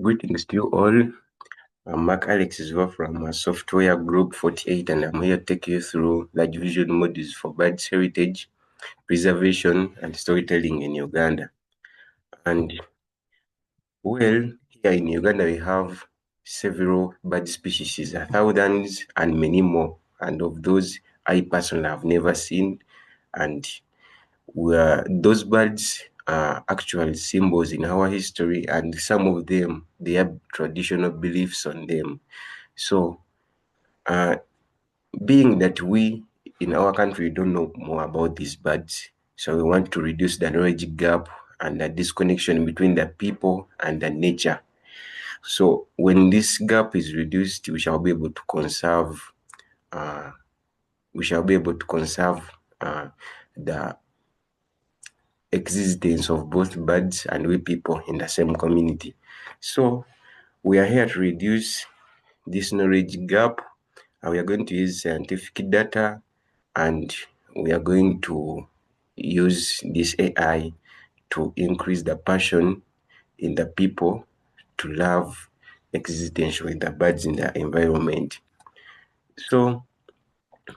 Greetings to you all. I'm Mark Alex Iswa from Software Group 48, and I'm here to take you through large vision modules for birds heritage, preservation, and storytelling in Uganda. And well, here in Uganda, we have several bird species, thousands and many more. And of those, I personally have never seen. And those birds are actual symbols in our history, and some of them, they have traditional beliefs on them. So, being that we in our country don't know more about these birds, so we want to reduce the knowledge gap and the disconnection between the people and the nature. So, when this gap is reduced, we shall be able to conserve. Uh, we shall be able to conserve the existence of both birds and we people in the same community. So, we are here to reduce this knowledge gap. We are going to use scientific data, and we are going to use this AI to increase the passion in the people to love existence with the birds in the environment. So,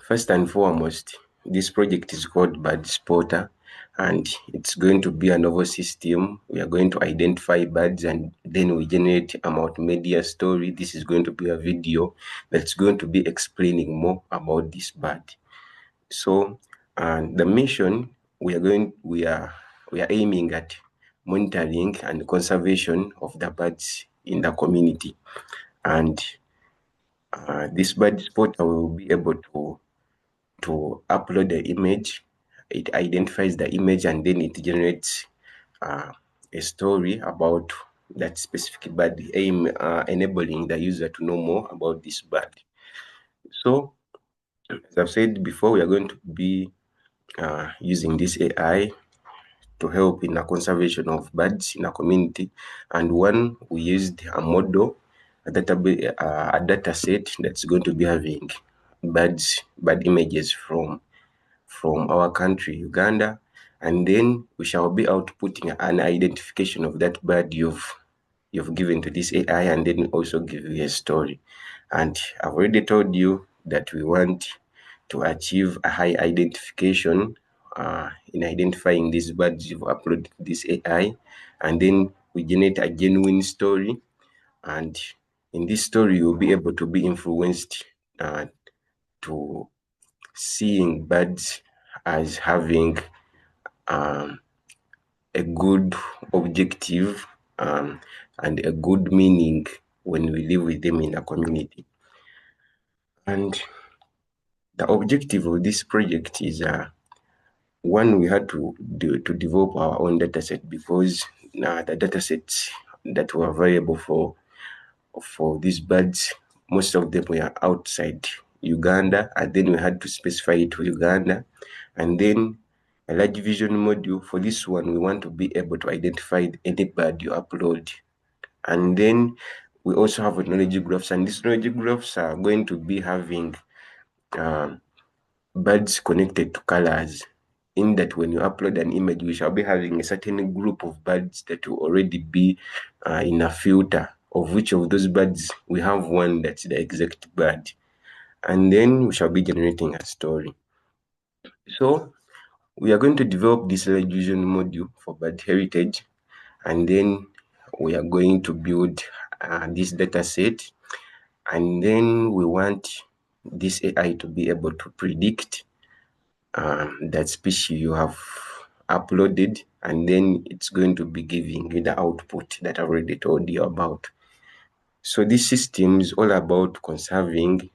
first and foremost, this project is called Bird Spotter, and it's going to be a novel system. We are going to identify birds, and then we generate a multimedia story. This is going to be a video that's going to be explaining more about this bird. So, the mission, we are aiming at monitoring and conservation of the birds in the community, and this bird spotter will be able to upload the image. It identifies the image, and then it generates a story about that specific bird, enabling the user to know more about this bird. So, as I've said before, we are going to be using this AI to help in the conservation of birds in a community. And one, we used a model, a data set that's going to be having bird images from our country, Uganda, and then we shall be outputting an identification of that bird you've given to this AI, and then also give you a story. And I've already told you that we want to achieve a high identification in identifying these birds you've uploaded to this AI, and then we generate a genuine story. And in this story, you'll be able to be influenced to seeing birds as having a good objective and a good meaning when we live with them in a community. And the objective of this project is one, we had to develop our own data set, because the data sets that were available for these birds, most of them were outside Uganda, and then we had to specify it to Uganda. And then a large vision module, for this one, we want to be able to identify any bird you upload. And then we also have knowledge graphs, and these knowledge graphs are going to be having birds connected to colors, in that when you upload an image, we shall be having a certain group of birds that will already be in a filter of which of those birds we have one that's the exact bird. And then we shall be generating a story. So we are going to develop this large vision module for bird heritage, and then we are going to build this data set, and then we want this AI to be able to predict that species you have uploaded, and then it's going to be giving you the output that I already told you about. So this system is all about conserving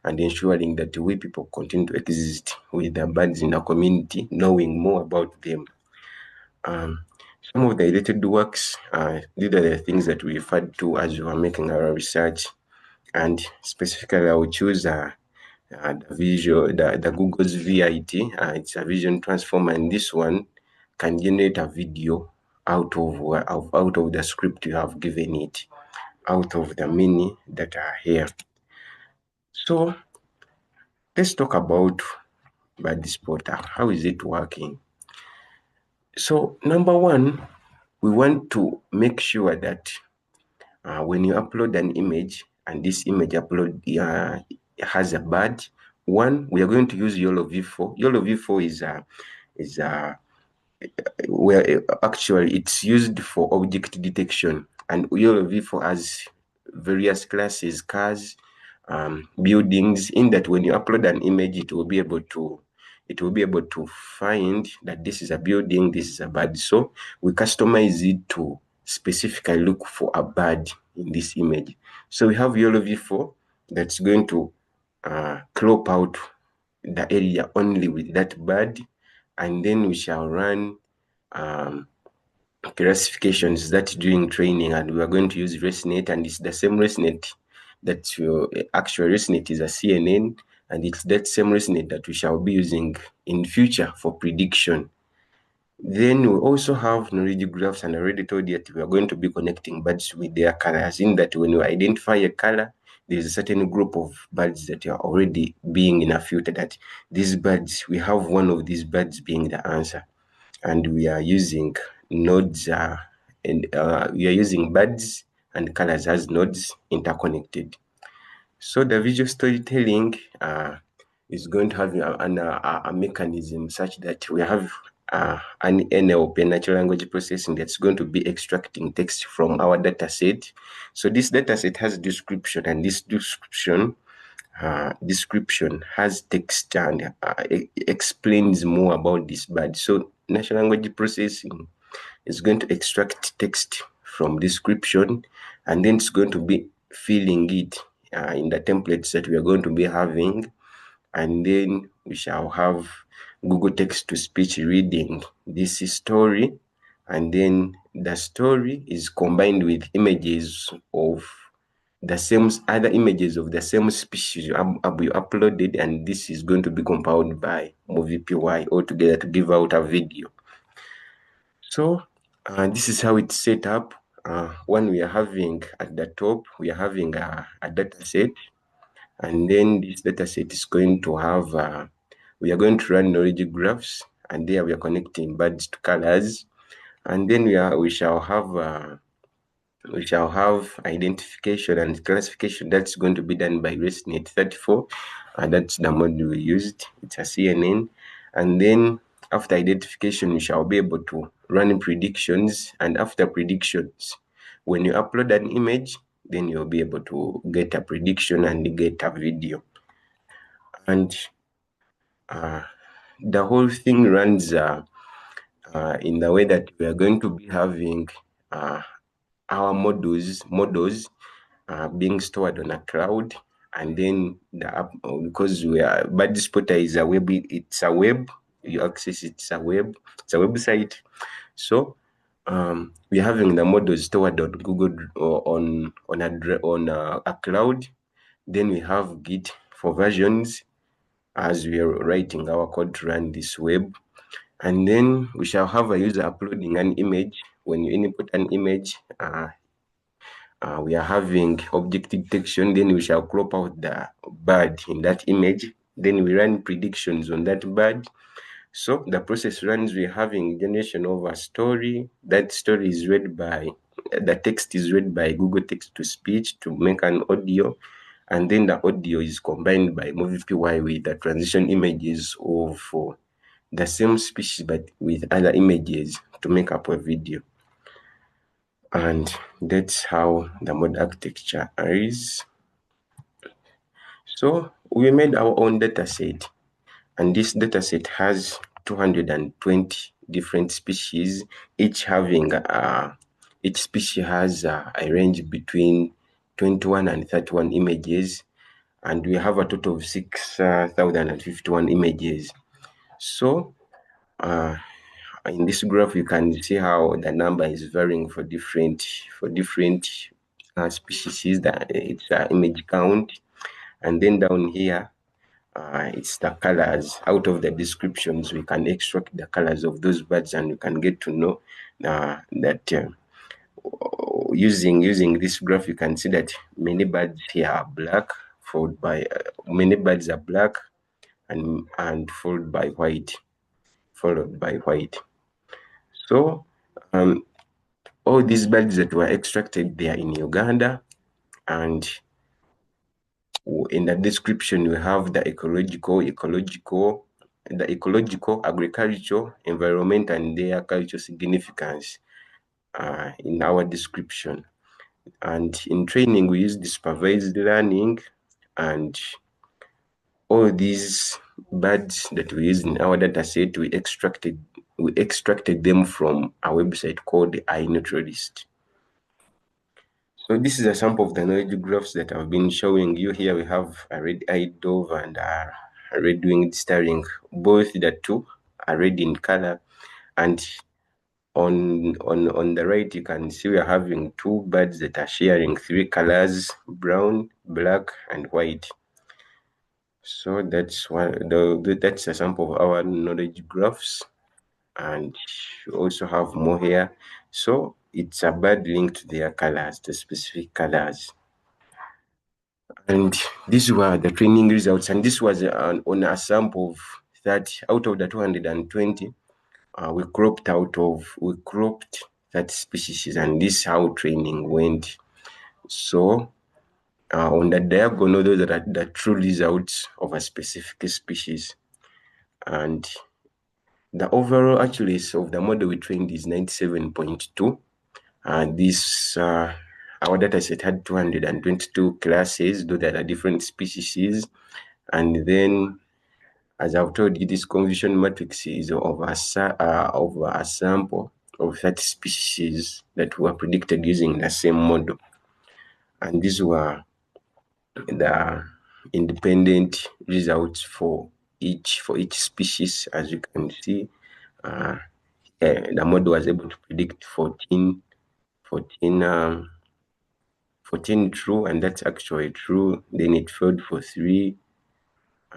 and ensuring that we people continue to exist with the birds in the community, knowing more about them. Some of the related works, these are the things that we referred to as we were making our research, and specifically I will choose the Google's VIT. It's a vision transformer, and this one can generate a video out of the script you have given it, out of the many that are here. So let's talk about Bird Spotter. How is it working? So number one, we want to make sure that when you upload an image and this image upload has a bird, one, we are going to use YOLO v4. YOLO v4 is where actually it's used for object detection, and YOLO v4 has various classes, cars, buildings, in that when you upload an image, it will be able to find that this is a building, this is a bird. So we customize it to specifically look for a bird in this image. So we have YOLO v4 that's going to crop out the area only with that bird, and then we shall run classifications that during training, and we are going to use ResNet, and it's the same ResNet that your actual ResNet is a CNN, and it's that same ResNet that we shall be using in future for prediction. Then we also have knowledge graphs, and I already told you that we are going to be connecting birds with their colors, in that when you identify a color, there's a certain group of birds that are already being in a filter, that these birds, we have one of these birds being the answer. And we are using nodes, and we are using birds and colors as nodes interconnected. So the visual storytelling is going to have a mechanism such that we have an NLP, natural language processing, that's going to be extracting text from our data set. So this data set has description, and this description has text, and explains more about this bird. So natural language processing is going to extract text from description, and then it's going to be filling it in the templates that we are going to be having, and then we shall have Google text to speech reading this story, and then the story is combined with images of the same other images of the same species you uploaded, and this is going to be compiled by MoviePy altogether to give out a video. So this is how it's set up. When we are having at the top, we are having a data set, and then this data set is going to have we are going to run knowledge graphs, and there we are connecting birds to colors, and then we shall have identification and classification that's going to be done by ResNet 34. That's the module we used. It's a CNN. And then after identification, we shall be able to run predictions. And after predictions, when you upload an image, then you'll be able to get a prediction and get a video. And the whole thing runs in the way that we are going to be having our models being stored on a cloud, and then the app, because we are Bird Spotter is a web, it's a web, you access it's a website. So we're having the models stored on Google or on a cloud. Then we have Git for versions as we are writing our code to run this web. And then we shall have a user uploading an image. When you input an image, we are having object detection. Then we shall crop out the bird in that image. Then we run predictions on that bird. So the process runs. We're having generation of a story. That story is read by, the text is read by Google text to speech to make an audio. And then the audio is combined by MoviePy with the transition images of the same species but with other images to make up a video. And that's how the mod architecture is. So we made our own data set, and this data set has 220 different species, each having each species has a range between 21 and 31 images, and we have a total of 6,051 images. So in this graph, you can see how the number is varying for different species. That it's image count, and then down here, it's the colors. Out of the descriptions, we can extract the colors of those birds, and you can get to know that using this graph, you can see that many birds here are black, followed by many birds are black, and followed by white. So All these birds that were extracted, they are in Uganda, and in the description we have the ecological, agricultural, environment, and their cultural significance in our description. And in training, we use the supervised learning, and all these birds that we use in our data set, we extracted them from a website called iNaturalist. So this is a sample of the knowledge graphs that I've been showing you. Here we have a red-eyed dove and a red-winged starling. Both the two are red in color, and on the right you can see we're having two birds that are sharing three colors: brown, black, and white. So that's that's a sample of our knowledge graphs, and we also have more here. So it's a bird linked to their colors, the specific colors. And these were the training results, and this was on a sample of 30 out of the 220. We cropped 30 species, and this is how training went. So on the diagonal, those are the true results of a specific species, and the overall accuracy of the model we trained is 97.2. And this our data set had 222 classes, though there are different species. And then, as I've told you, this convolution matrix is of a sample of 30 species that were predicted using the same model. And these were the independent results for each species. As you can see, the model was able to predict 14 true, and that's actually true. Then it failed for 3,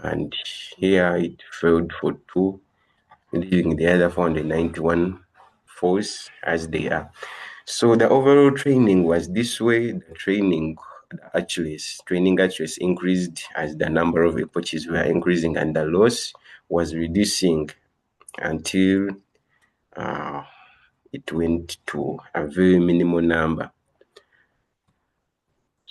and here it failed for 2, leaving the other 491 false as they are. So the overall training was this way. The training accuracy increased as the number of epochs were increasing, and the loss was reducing until it went to a very minimal number.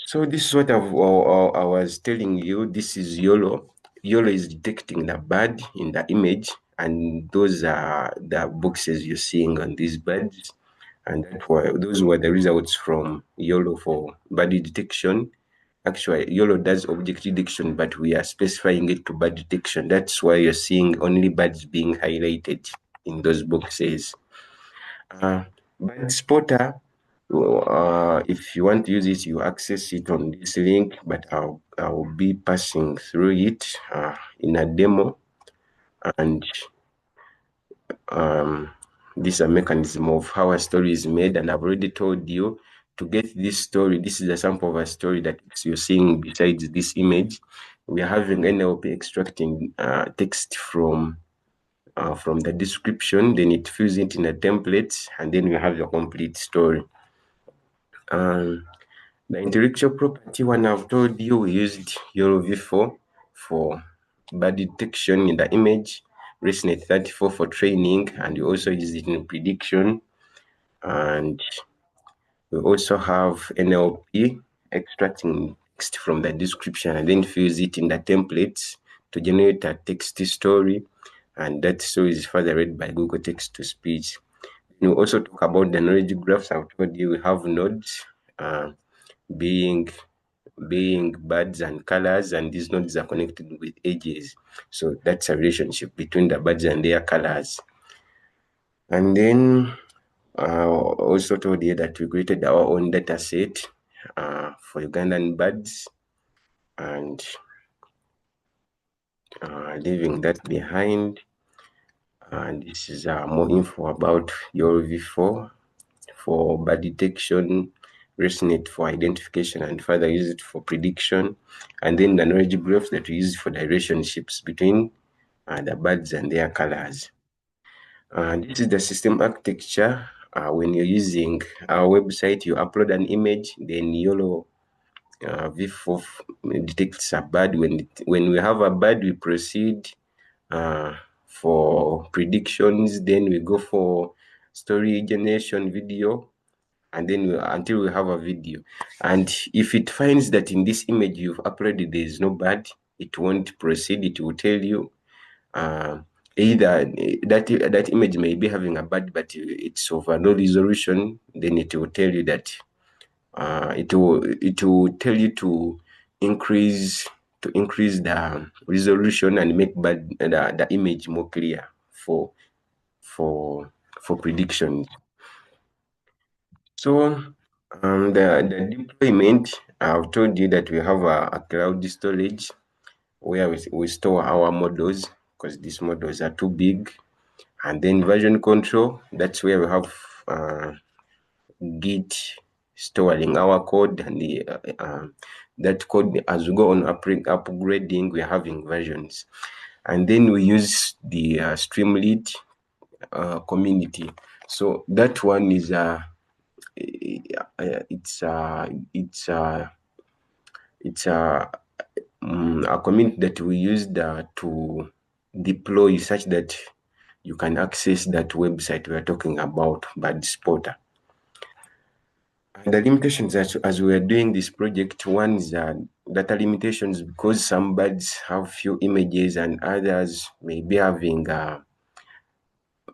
So this is what I was telling you. This is YOLO. YOLO is detecting the bird in the image, and those are the boxes you're seeing on these birds. And those were the results from YOLO for bird detection. Actually, YOLO does object detection, but we are specifying it to bird detection. That's why you're seeing only birds being highlighted in those boxes. Bird Spotter, if you want to use it, you access it on this link, but I'll be passing through it in a demo. And this is a mechanism of how a story is made, and I've already told you to get this story. This is a sample of a story that you're seeing besides this image. We are having NLP extracting text from the description, then it fills it in a template, and then we have a complete story. The intellectual property one I've told you, we used YOLO V4 for bird detection in the image, ResNet 34 for training, and we also use it in prediction. And we also have NLP extracting text from the description and then fills it in the templates to generate a text story, and that story is further read by Google Text to Speech. We also talk about the knowledge graphs. I've told you we have nodes being birds and colors, and these nodes are connected with edges. So that's a relationship between the birds and their colors. And then also told you that we created our own data set for Ugandan birds, and leaving that behind. And this is more info about your V4 for bird detection, ResNet for identification, and further use it for prediction, and then the knowledge graphs that we use for the relationships between the birds and their colors. This is the system architecture. When you're using our website, you upload an image, then YOLO V4 detects a bird. When we have a bird, we proceed for predictions. Then we go for story generation video, and then until we have a video. And if it finds that in this image you've uploaded there is no bad, it won't proceed. It will tell you either that image may be having a bad, but it's of a low resolution. Then it will tell you that it will tell you to increase the resolution and make the image more clear for for predictions. So the deployment, I've told you that we have a cloud storage where we store our models because these models are too big. And then version control, that's where we have Git storing our code, and that code, as we go on upgrading, we're having versions. And then we use the Streamlit community. So that one is it's a community that we used to deploy such that you can access that website we are talking about, Bad Spotter. And the limitations as we are doing this project, one is data limitations, because some birds have few images and others may be having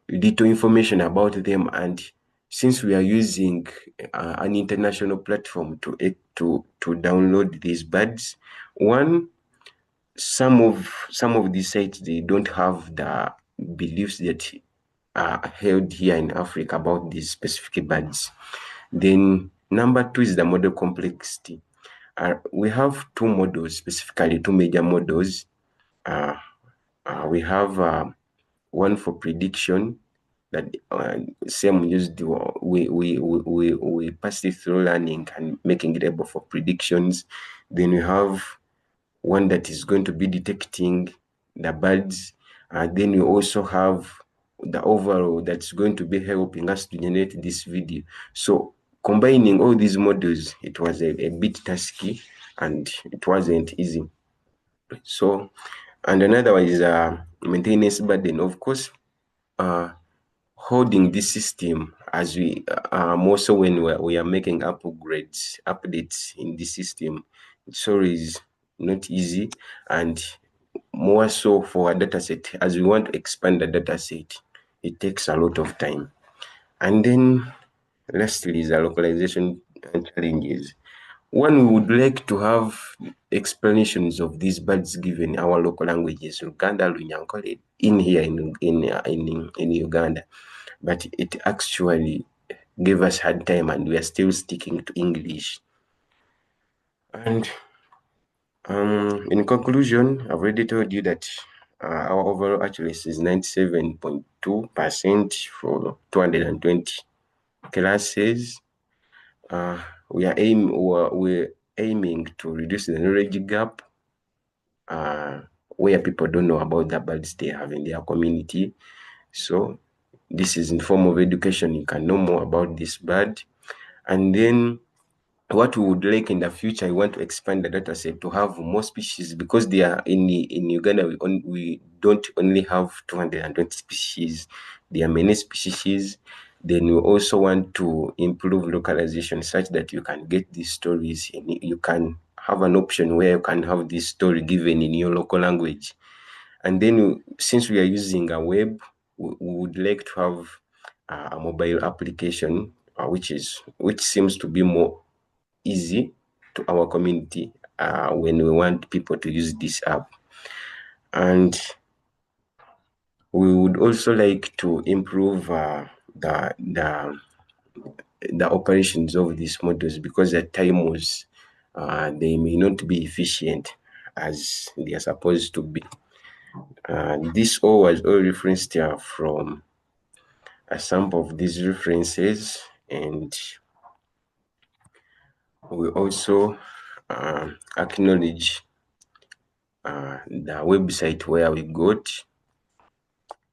little information about them. And since we are using an international platform to download these birds, some of these sites, they don't have the beliefs that are held here in Africa about these specific birds. Then number two is the model complexity. We have two models, specifically two major models. We have one for prediction that same used we pass it through learning and making it able for predictions. Then we have one that is going to be detecting the birds. Then we also have the overall that's going to be helping us to generate this video. So combining all these models, it was a bit tasky and it wasn't easy. So, and another one is maintenance burden. Of course, holding this system as we more so when we are making updates in this system, it's always not easy, and more so for a data set. As we want to expand the data set, it takes a lot of time. And then lastly is the localization challenges. One, we would like to have explanations of these birds given our local languages, Uganda, Lunyankole, in here in Uganda. But it actually gave us hard time, and we are still sticking to English. And in conclusion, I've already told you that our overall accuracy is 97.2% for 220 classes. We're aiming to reduce the knowledge gap where people don't know about the birds they have in their community. So this is in form of education. You can know more about this bird. And then what we would like in the future, I want to expand the data set to have more species, because they are in Uganda. We don't only have 220 species. There are many species. Then we also want to improve localization such that you can get these stories, and you can have an option where you can have this story given in your local language. And then since we are using a web, we would like to have a mobile application, which seems to be more easy to our community when we want people to use this app. And we would also like to improve the operations of these models, because at times they may not be efficient as they are supposed to be. This all was all referenced from a sample of these references, and we also acknowledge the website where we got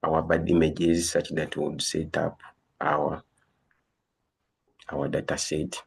our bird images, such that we would set up our data set.